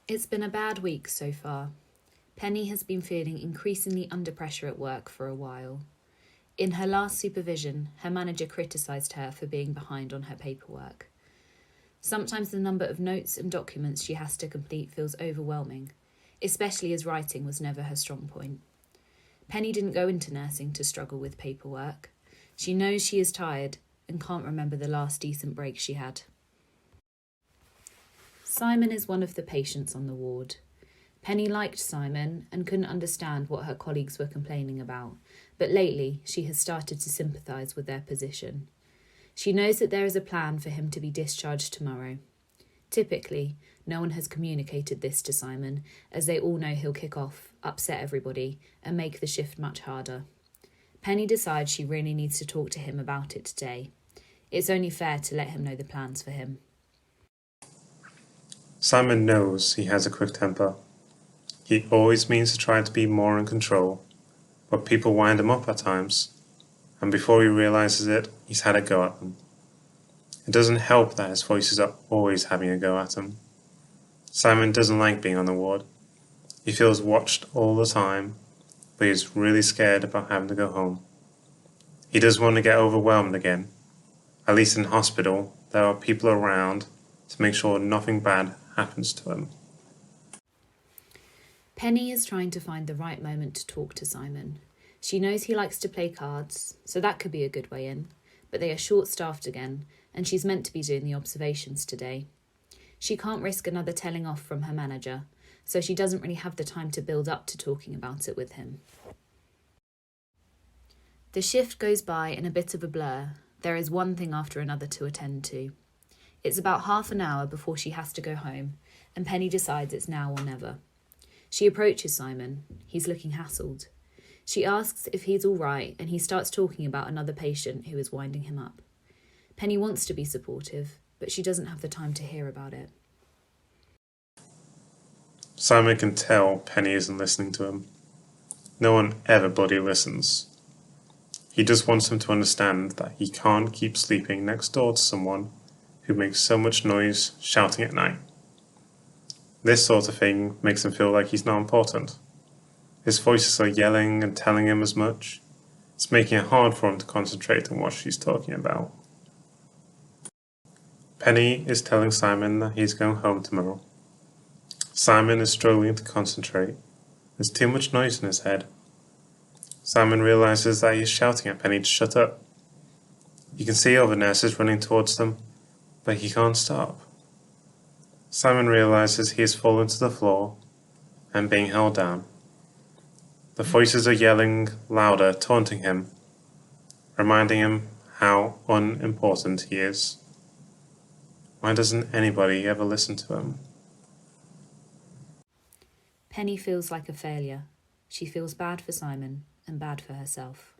It's been a bad week so far. Penny has been feeling increasingly under pressure at work for a while. In her last supervision, her manager criticised her for being behind on her paperwork. Sometimes the number of notes and documents she has to complete feels overwhelming, especially as writing was never her strong point. Penny didn't go into nursing to struggle with paperwork. She knows she is tired and can't remember the last decent break she had. Simon is one of the patients on the ward. Penny liked Simon and couldn't understand what her colleagues were complaining about, but lately she has started to sympathise with their position. She knows that there is a plan for him to be discharged tomorrow. Typically, no one has communicated this to Simon, as they all know he'll kick off, upset everybody, and make the shift much harder. Penny decides she really needs to talk to him about it today. It's only fair to let him know the plans for him. Simon knows he has a quick temper. He always means to try to be more in control, but people wind him up at times, and before he realises it, he's had a go at them. It doesn't help that his voices are always having a go at him. Simon doesn't like being on the ward. He feels watched all the time, but he's really scared about having to go home. He doesn't want to get overwhelmed again. At least in hospital, there are people around to make sure nothing bad happens to him. Penny is trying to find the right moment to talk to Simon. She knows he likes to play cards, so that could be a good way in, but they are short-staffed again, and she's meant to be doing the observations today. She can't risk another telling off from her manager, so she doesn't really have the time to build up to talking about it with him. The shift goes by in a bit of a blur. There is one thing after another to attend to. It's about half an hour before she has to go home, and Penny decides it's now or never. She approaches Simon. He's looking hassled. She asks if he's all right, and he starts talking about another patient who is winding him up. Penny wants to be supportive, but she doesn't have the time to hear about it. Simon can tell Penny isn't listening to him. No one ever bloody listens. He just wants him to understand that he can't keep sleeping next door to someone who makes so much noise shouting at night. This sort of thing makes him feel like he's not important. His voices are yelling and telling him as much. It's making it hard for him to concentrate on what she's talking about. Penny is telling Simon that he's going home tomorrow. Simon is struggling to concentrate. There's too much noise in his head. Simon realises that he's shouting at Penny to shut up. You can see other nurses running towards them, but he can't stop. Simon realises he has fallen to the floor and being held down. The voices are yelling louder, taunting him, reminding him how unimportant he is. Why doesn't anybody ever listen to him? Penny feels like a failure. She feels bad for Simon and bad for herself.